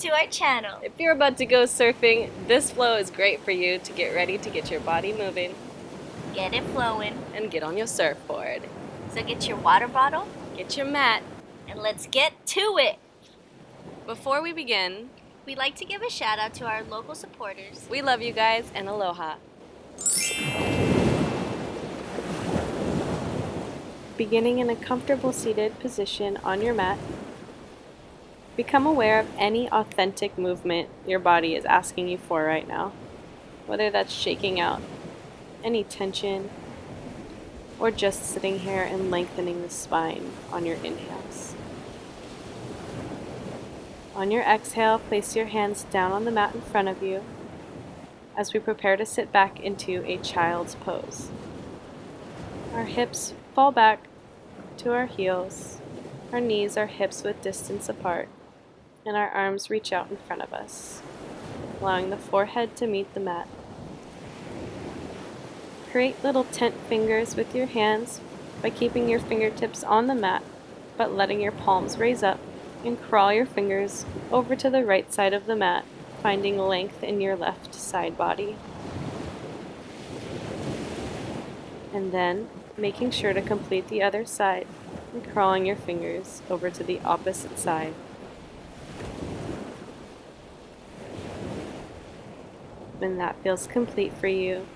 to our channel. If you're about to go surfing, this flow is great for you to get ready to get your body moving Get it flowing. and get on your surfboard. So get your water bottle Get your mat. and let's get to it. Before we begin, We'd like to give a shout out to our local supporters. we love you guys and aloha. Beginning in a comfortable seated position on your mat, become aware of any authentic movement your body is asking you for right now, whether that's shaking out any tension or just sitting here and lengthening the spine on your inhales. On your exhale, place your hands down on the mat in front of you as we prepare to sit back into a child's pose. Our hips fall back to our heels, our knees are hips width distance apart, and our arms reach out in front of us, allowing the forehead to meet the mat. Create little tent fingers with your hands by keeping your fingertips on the mat, but letting your palms raise up, and crawl your fingers over to the right side of the mat, finding length in your left side body. And then, making sure to complete the other side and crawling your fingers over to the opposite side. When that feels complete for you,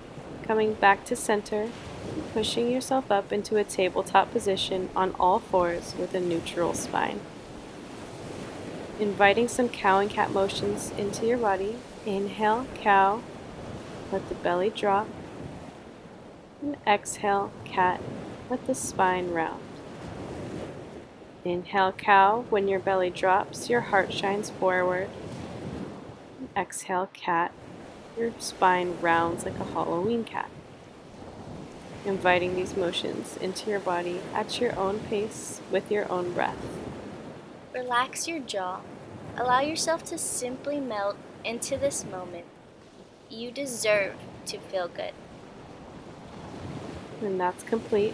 coming back to center, and pushing yourself up into a tabletop position on all fours with a neutral spine. Inviting some cow and cat motions into your body. Inhale, cow, let the belly drop, and exhale, cat, let the spine round. Inhale, cow, when your belly drops, your heart shines forward. And exhale, cat, your spine rounds like a Halloween cat. Inviting these motions into your body at your own pace with your own breath. Relax your jaw. Allow yourself to simply melt into this moment. You deserve to feel good. When that's complete,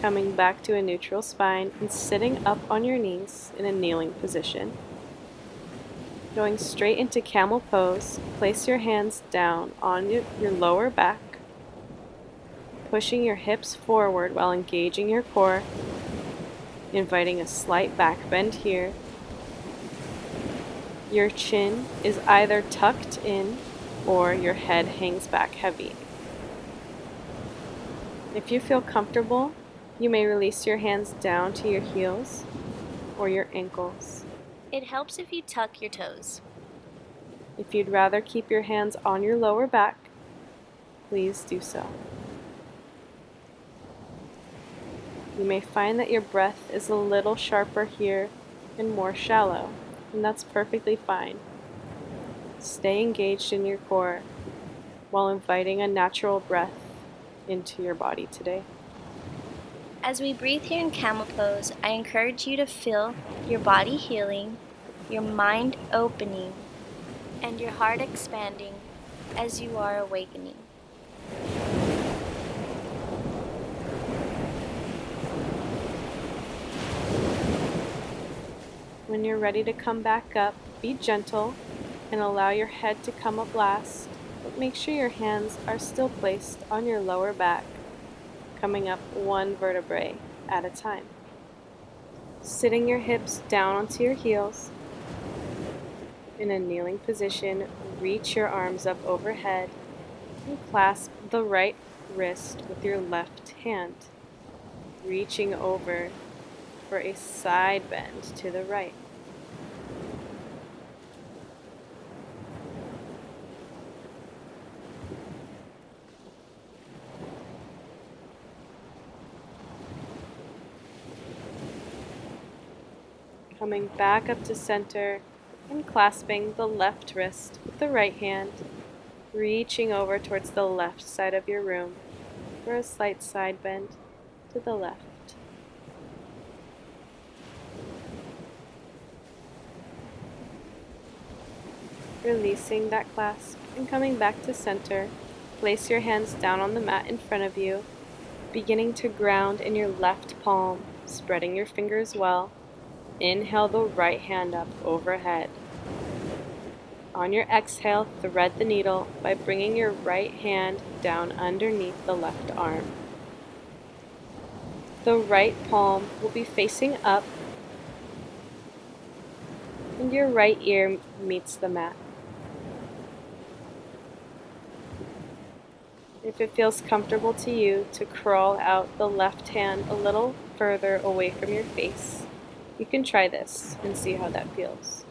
coming back to a neutral spine and sitting up on your knees in a kneeling position. Going straight into camel pose, place your hands down on your lower back, pushing your hips forward while engaging your core, inviting a slight back bend here. Your chin is either tucked in or your head hangs back heavy. If you feel comfortable, you may release your hands down to your heels or your ankles. It helps if you tuck your toes. If you'd rather keep your hands on your lower back, please do so. You may find that your breath is a little sharper here and more shallow, and that's perfectly fine. Stay engaged in your core while inviting a natural breath into your body today. As we breathe here in camel pose, I encourage you to feel your body healing, your mind opening, and your heart expanding as you are awakening. When you're ready to come back up, be gentle and allow your head to come up last, but make sure your hands are still placed on your lower back, coming up one vertebrae at a time. Sitting your hips down onto your heels. In a kneeling position, reach your arms up overhead and clasp the right wrist with your left hand, reaching over for a side bend to the right. Coming back up to center and clasping the left wrist with the right hand, reaching over towards the left side of your room for a slight side bend to the left. Releasing that clasp and coming back to center, place your hands down on the mat in front of you, beginning to ground in your left palm, spreading your fingers well. Inhale the right hand up overhead. On your exhale, thread the needle by bringing your right hand down underneath the left arm. The right palm will be facing up, and your right ear meets the mat. If it feels comfortable to you to crawl out the left hand a little further away from your face, you can try this and see how that feels.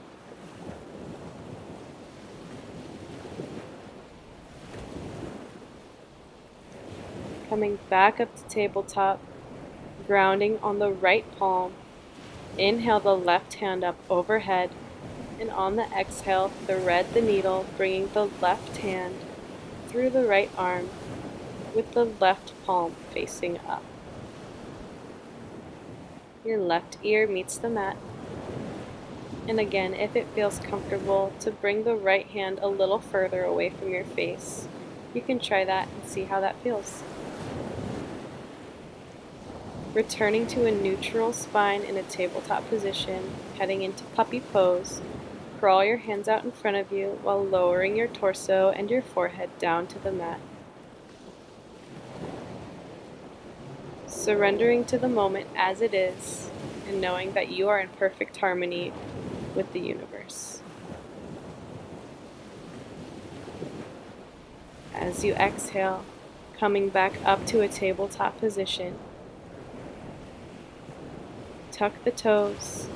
Coming back up to tabletop, grounding on the right palm. Inhale the left hand up overhead, and on the exhale, thread the needle, bringing the left hand through the right arm with the left palm facing up. Your left ear meets the mat. And again, if it feels comfortable to bring the right hand a little further away from your face, you can try that and see how that feels. Returning to a neutral spine in a tabletop position, heading into puppy pose, crawl your hands out in front of you while lowering your torso and your forehead down to the mat. Surrendering to the moment as it is, and knowing that you are in perfect harmony with the universe. As you exhale, coming back up to a tabletop position, tuck the toes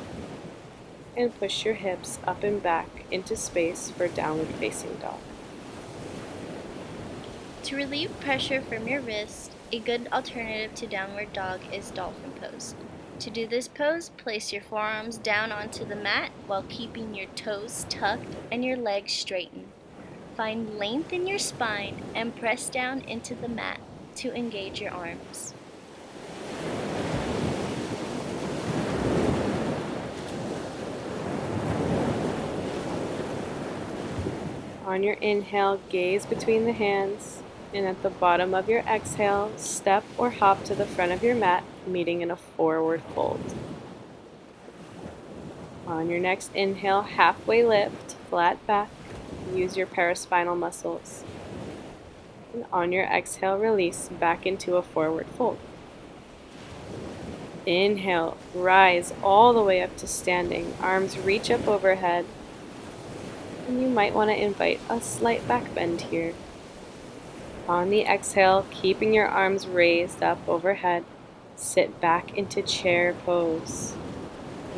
and push your hips up and back into space for downward facing dog. To relieve pressure from your wrist, a good alternative to downward dog is dolphin pose. To do this pose, place your forearms down onto the mat while keeping your toes tucked and your legs straightened. Find length in your spine and press down into the mat to engage your arms. On your inhale, gaze between the hands, and at the bottom of your exhale, step or hop to the front of your mat, meeting in a forward fold. On your next inhale, halfway lift, flat back, use your paraspinal muscles. And on your exhale, release back into a forward fold. Inhale, rise all the way up to standing, arms reach up overhead, and you might want to invite a slight back bend here. On the exhale, keeping your arms raised up overhead, sit back into chair pose,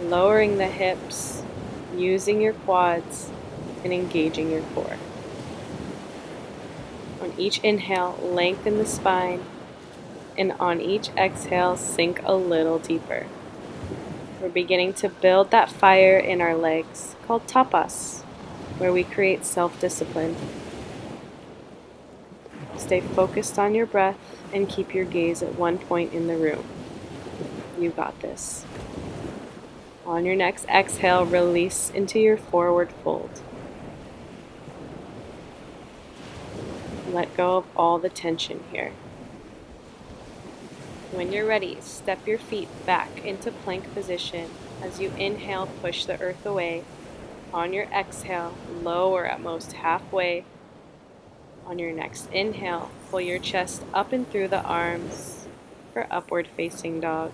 lowering the hips, using your quads, and engaging your core. On each inhale, lengthen the spine, and on each exhale, sink a little deeper. We're beginning to build that fire in our legs called tapas, where we create self-discipline. Stay focused on your breath and keep your gaze at one point in the room. You got this. On your next exhale, release into your forward fold. Let go of all the tension here. When you're ready, step your feet back into plank position. As you inhale, push the earth away. On your exhale, lower at most halfway. On your next inhale, pull your chest up and through the arms for upward facing dog.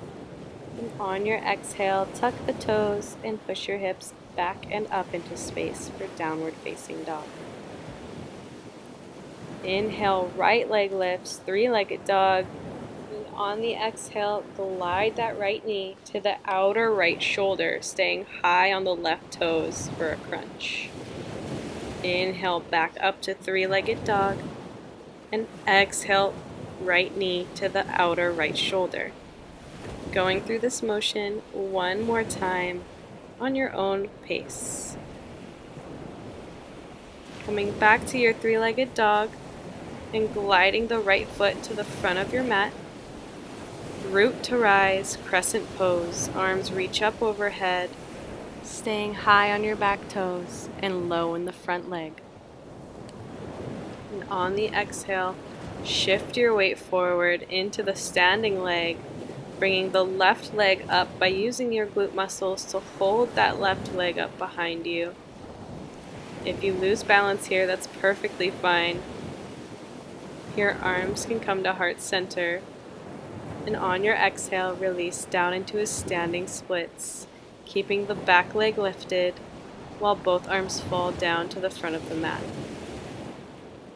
And on your exhale, tuck the toes and push your hips back and up into space for downward facing dog. Inhale, right leg lifts, three-legged dog. And on the exhale, glide that right knee to the outer right shoulder, staying high on the left toes for a crunch. Inhale, back up to three-legged dog. And exhale, right knee to the outer right shoulder. Going through this motion one more time on your own pace. Coming back to your three-legged dog and gliding the right foot to the front of your mat. Root to rise, crescent pose, arms reach up overhead, staying high on your back toes and low in the front leg. And on the exhale, shift your weight forward into the standing leg, bringing the left leg up by using your glute muscles to hold that left leg up behind you. If you lose balance here, that's perfectly fine. Your arms can come to heart center, and on your exhale, release down into a standing splits, keeping the back leg lifted while both arms fall down to the front of the mat.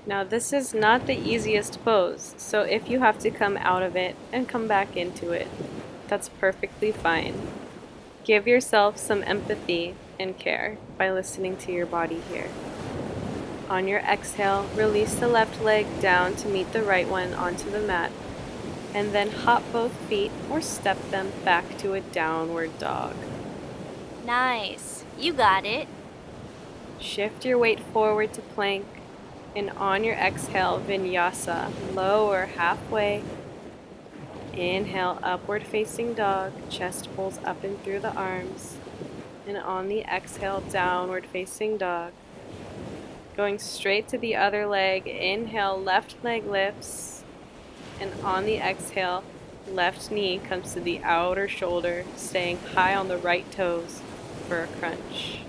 Now, this is not the easiest pose, so if you have to come out of it and come back into it, that's perfectly fine. Give yourself some empathy and care by listening to your body here. On your exhale, release the left leg down to meet the right one onto the mat, and then hop both feet or step them back to a downward dog. Nice. You got it. Shift your weight forward to plank, and on your exhale, vinyasa, lower halfway. Inhale, upward facing dog, chest pulls up and through the arms, and on the exhale, downward facing dog. Going straight to the other leg, inhale, left leg lifts, and on the exhale, left knee comes to the outer shoulder, staying high on the right toes for a crunch.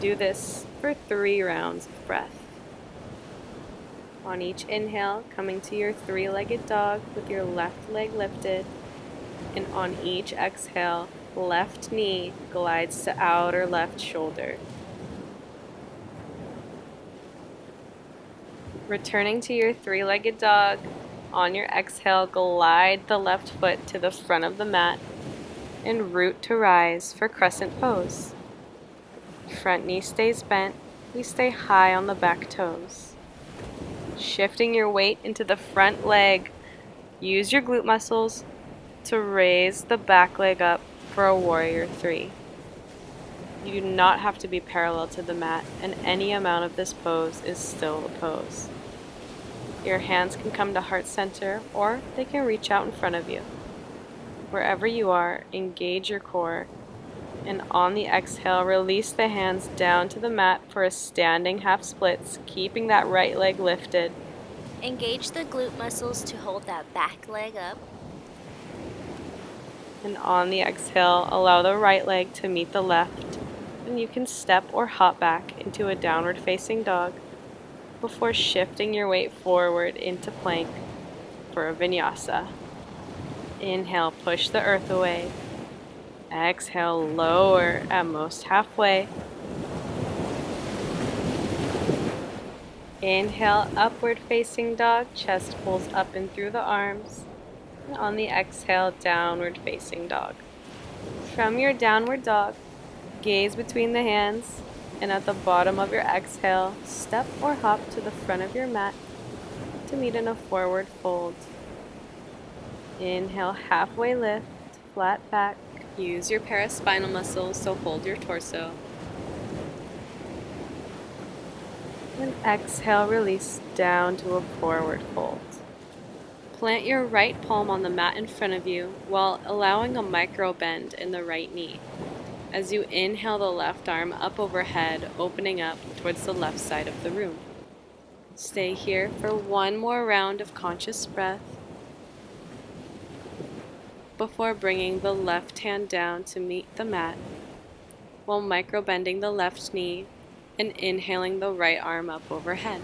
Do this for 3 rounds of breath. On each inhale, coming to your 3-legged dog with your left leg lifted, and on each exhale, left knee glides to outer left shoulder. Returning to your 3-legged dog, on your exhale, glide the left foot to the front of the mat and root to rise for crescent pose. Front knee stays bent, we stay high on the back toes. Shifting your weight into the front leg, use your glute muscles to raise the back leg up for a warrior 3. You do not have to be parallel to the mat, and any amount of this pose is still a pose. Your hands can come to heart center, or they can reach out in front of you. Wherever you are, engage your core, and on the exhale, release the hands down to the mat for a standing half splits, keeping that right leg lifted. Engage the glute muscles to hold that back leg up. And on the exhale, allow the right leg to meet the left, and you can step or hop back into a downward facing dog before shifting your weight forward into plank for a vinyasa. Inhale, push the earth away. Exhale, lower at most halfway. Inhale, upward facing dog, chest pulls up and through the arms. And on the exhale, downward facing dog. From your downward dog, gaze between the hands, and at the bottom of your exhale, step or hop to the front of your mat to meet in a forward fold. Inhale, halfway lift, flat back. Use your paraspinal muscles, so hold your torso. And exhale, release down to a forward fold. Plant your right palm on the mat in front of you while allowing a micro bend in the right knee. As you inhale the left arm up overhead, opening up towards the left side of the room. Stay here for one more round of conscious breath before bringing the left hand down to meet the mat while micro bending the left knee and inhaling the right arm up overhead.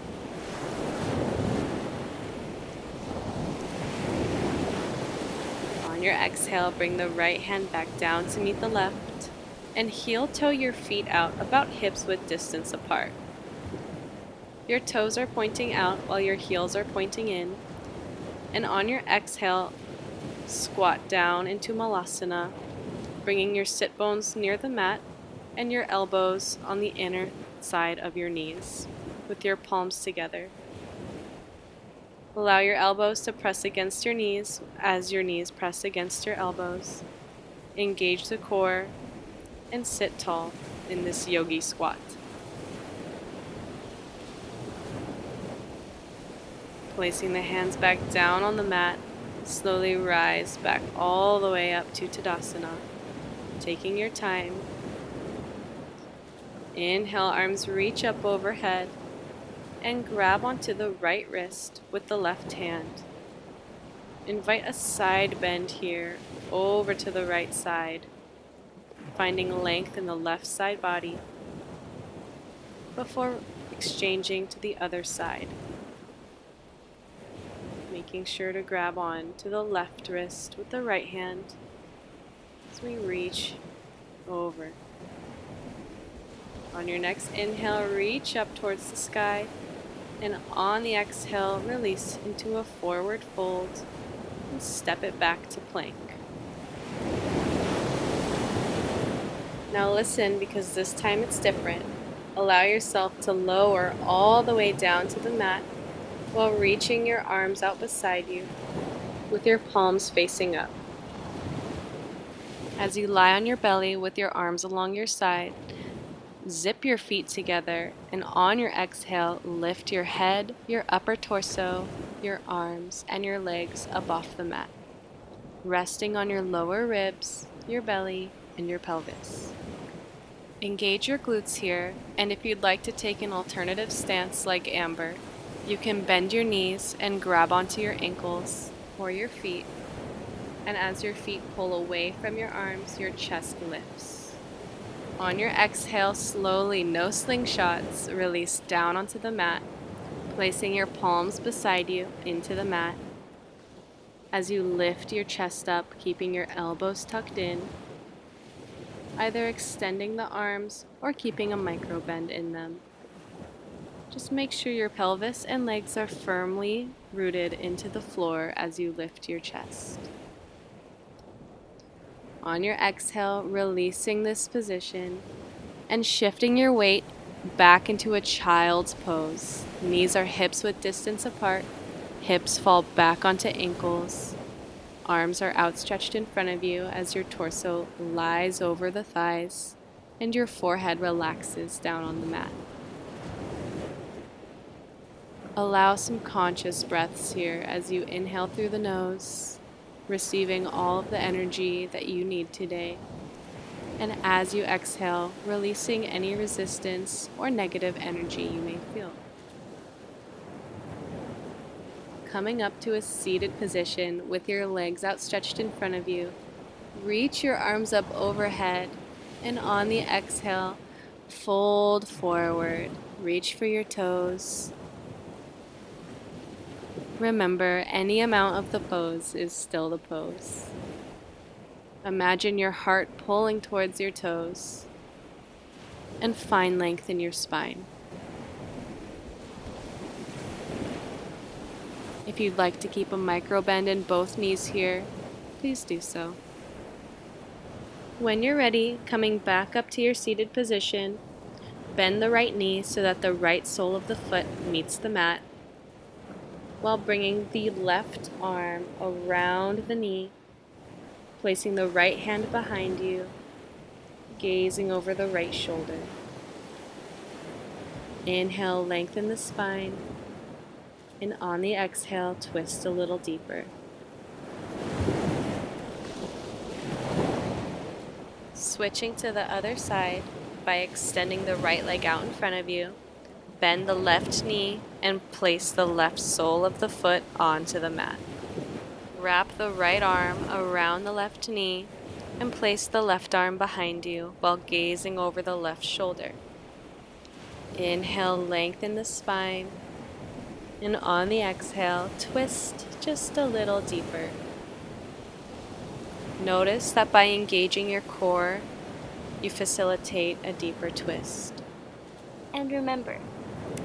On your exhale, bring the right hand back down to meet the left and heel toe your feet out about hips width distance apart. Your toes are pointing out while your heels are pointing in, and on your exhale, squat down into Malasana, bringing your sit bones near the mat and your elbows on the inner side of your knees with your palms together. Allow your elbows to press against your knees as your knees press against your elbows. Engage the core and sit tall in this yogi squat. Placing the hands back down on the mat, slowly rise back all the way up to Tadasana. Taking your time. Inhale, arms reach up overhead and grab onto the right wrist with the left hand. Invite a side bend here over to the right side, finding length in the left side body. before exchanging to the other side, making sure to grab on to the left wrist with the right hand as we reach over. On your next inhale, reach up towards the sky, and on the exhale, release into a forward fold and step it back to plank. Now listen, because this time it's different. Allow yourself to lower all the way down to the mat while reaching your arms out beside you with your palms facing up. As you lie on your belly with your arms along your side, zip your feet together, and on your exhale, lift your head, your upper torso, your arms, and your legs up off the mat, resting on your lower ribs, your belly, and your pelvis. Engage your glutes here, and if you'd like to take an alternative stance like Amber, you can bend your knees and grab onto your ankles or your feet, and as your feet pull away from your arms, your chest lifts. On your exhale, slowly, no slingshots, release down onto the mat, placing your palms beside you into the mat. As you lift your chest up, keeping your elbows tucked in, either extending the arms or keeping a micro bend in them. Just make sure your pelvis and legs are firmly rooted into the floor as you lift your chest. On your exhale, releasing this position and shifting your weight back into a child's pose. Knees are hips width distance apart, hips fall back onto ankles, arms are outstretched in front of you as your torso lies over the thighs and your forehead relaxes down on the mat. Allow some conscious breaths here as you inhale through the nose, receiving all of the energy that you need today. And as you exhale, releasing any resistance or negative energy you may feel. Coming up to a seated position with your legs outstretched in front of you, reach your arms up overhead, and on the exhale, fold forward. Reach for your toes. Remember, any amount of the pose is still the pose. Imagine your heart pulling towards your toes, and find length in your spine. If you'd like to keep a micro bend in both knees here, please do so. When you're ready, coming back up to your seated position, bend the right knee so that the right sole of the foot meets the mat, while bringing the left arm around the knee, placing the right hand behind you, gazing over the right shoulder. Inhale, lengthen the spine, and on the exhale, twist a little deeper. Switching to the other side by extending the right leg out in front of you, bend the left knee and place the left sole of the foot onto the mat. Wrap the right arm around the left knee and place the left arm behind you while gazing over the left shoulder. Inhale, lengthen the spine, and on the exhale, twist just a little deeper. Notice that by engaging your core, you facilitate a deeper twist. And remember,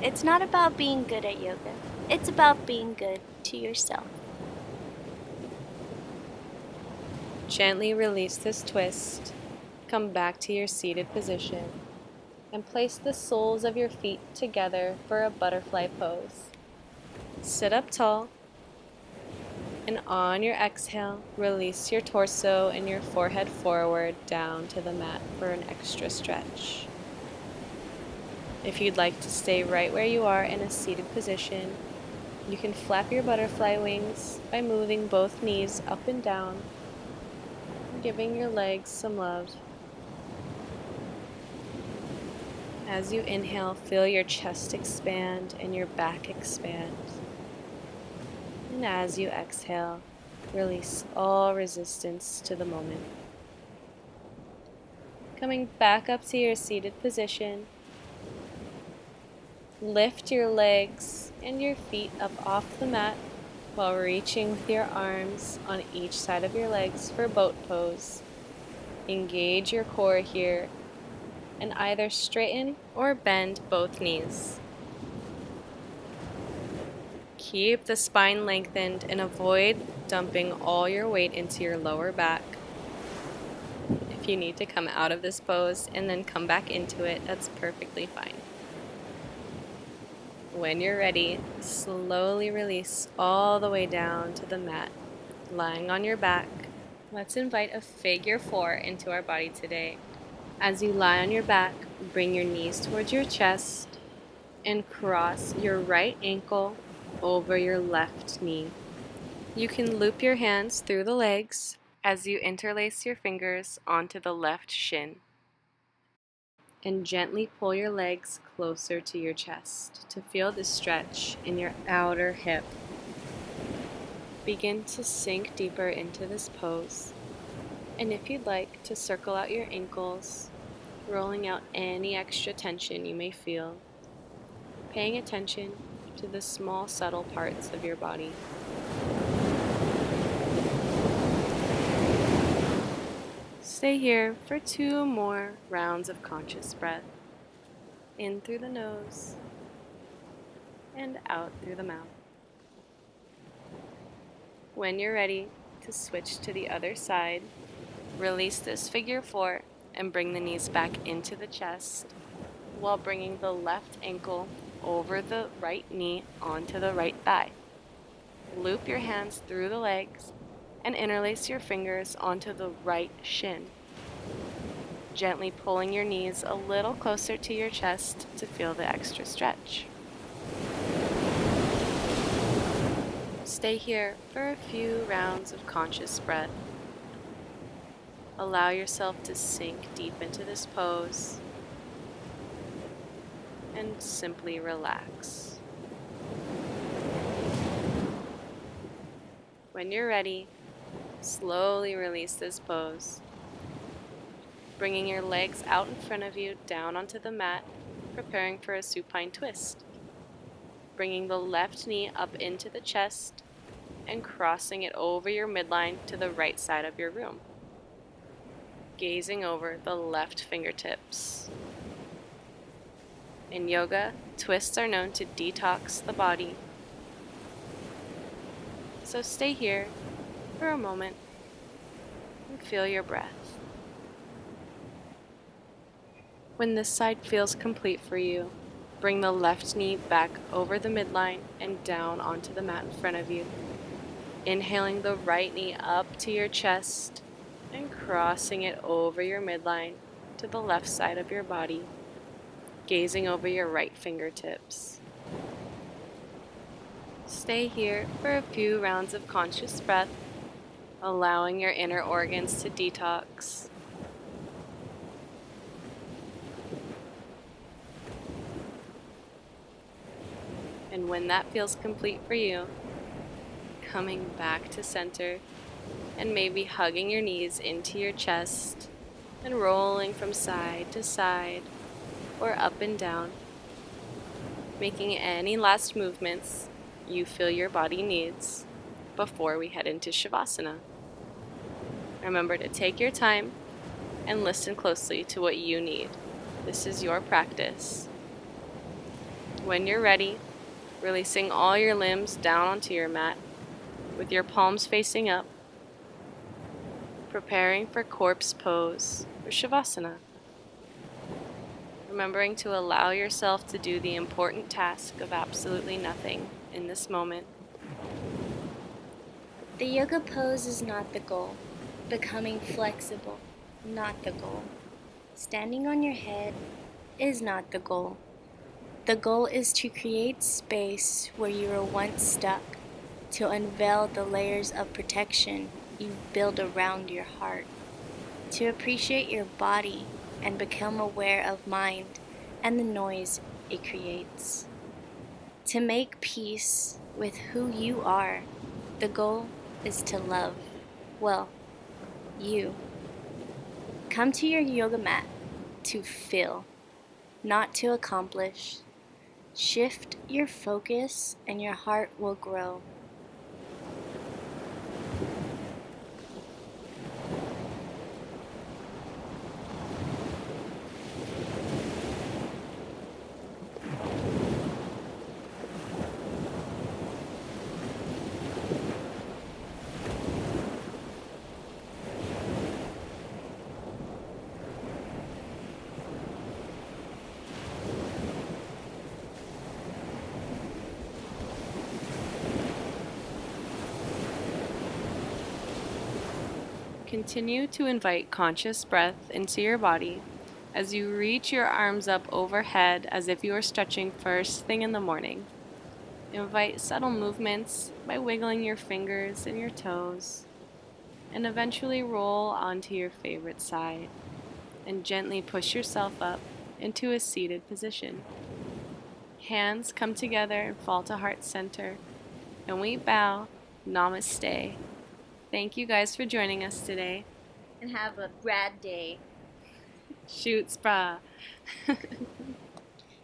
it's not about being good at yoga. It's about being good to yourself. Gently release this twist. Come back to your seated position and place the soles of your feet together for a butterfly pose. Sit up tall, and on your exhale, release your torso and your forehead forward down to the mat for an extra stretch. If you'd like to stay right where you are in a seated position, you can flap your butterfly wings by moving both knees up and down, giving your legs some love. As you inhale, feel your chest expand and your back expand. And as you exhale, release all resistance to the moment. Coming back up to your seated position, Lift your legs and your feet up off the mat while reaching with your arms on each side of your legs for boat pose. Engage your core here and either straighten or bend both knees. Keep the spine lengthened and avoid dumping all your weight into your lower back. If you need to come out of this pose and then come back into it, that's perfectly fine. When you're ready, slowly release all the way down to the mat, lying on your back. Let's invite a figure four into our body today. As you lie on your back, bring your knees towards your chest and cross your right ankle over your left knee. You can loop your hands through the legs as you interlace your fingers onto the left shin. And gently pull your legs closer to your chest to feel the stretch in your outer hip. Begin to sink deeper into this pose. And if you'd like to circle out your ankles, rolling out any extra tension you may feel, paying attention to the small, subtle parts of your body. Stay here for 2 more rounds of conscious breath. In through the nose and out through the mouth. When you're ready to switch to the other side, release this figure four and bring the knees back into the chest while bringing the left ankle over the right knee onto the right thigh. Loop your hands through the legs and interlace your fingers onto the right shin, gently pulling your knees a little closer to your chest to feel the extra stretch. Stay here for a few rounds of conscious breath. Allow yourself to sink deep into this pose and simply relax. When you're ready, slowly release this pose, bringing your legs out in front of you down onto the mat, preparing for a supine twist. Bringing the left knee up into the chest and crossing it over your midline to the right side of your room. Gazing over the left fingertips. In yoga, twists are known to detox the body. So stay here for a moment and feel your breath. When this side feels complete for you, bring the left knee back over the midline and down onto the mat in front of you. Inhaling the right knee up to your chest and crossing it over your midline to the left side of your body, gazing over your right fingertips. Stay here for a few rounds of conscious breath, allowing your inner organs to detox. And when that feels complete for you, coming back to center and maybe hugging your knees into your chest and rolling from side to side or up and down, making any last movements you feel your body needs before we head into Shavasana. Remember to take your time and listen closely to what you need. This is your practice. When you're ready, releasing all your limbs down onto your mat with your palms facing up, preparing for corpse pose or Shavasana. Remembering to allow yourself to do the important task of absolutely nothing in this moment. The yoga pose is not the goal. Becoming flexible, not the goal. Standing on your head is not the goal. The goal is to create space where you were once stuck, to unveil the layers of protection you've built around your heart, to appreciate your body and become aware of mind and the noise it creates, to make peace with who you are. The goal is to love, well, you. Come to your yoga mat to feel, not to accomplish. Shift your focus and your heart will grow. Continue to invite conscious breath into your body as you reach your arms up overhead as if you are stretching first thing in the morning. Invite subtle movements by wiggling your fingers and your toes, and eventually roll onto your favorite side and gently push yourself up into a seated position. Hands come together and fall to heart center, and we bow. Namaste. Thank you guys for joining us today. And have a rad day. Shoot, Spra.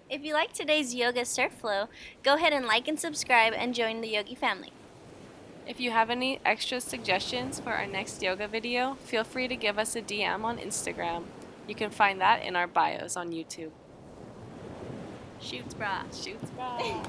If you like today's yoga surf flow, go ahead and like and subscribe and join the Yogi family. If you have any extra suggestions for our next yoga video, feel free to give us a DM on Instagram. You can find that in our bios on YouTube. Shoots bra. Shoots, Spra.